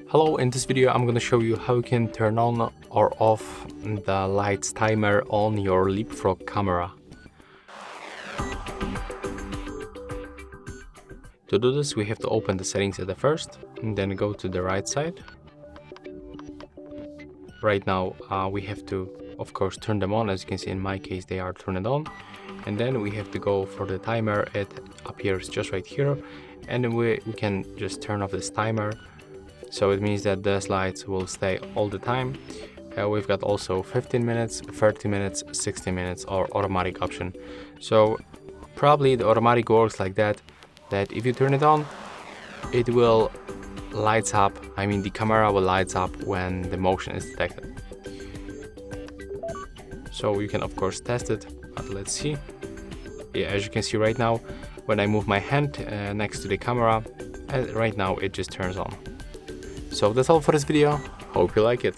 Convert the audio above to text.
Hello, in this video I'm going to show you how you can turn on or off the lights timer on your LeapFrog camera. To do this, we have to open the settings at the first and then go to the right side. Right now we have to, of course, turn them on. As you can see, in my case they are turned on, and then we have to go for the timer. It appears just right here, and we can just turn off this timer. So it means that these lights will stay all the time. We've got also 15 minutes, 30 minutes, 60 minutes or automatic option. So probably the automatic works like that if you turn it on, it will lights up. I mean, the camera will lights up when the motion is detected. So you can of course test it, but let's see. Yeah, as you can see right now, when I move my hand next to the camera, right now it just turns on. So that's all for this video. Hope you like it.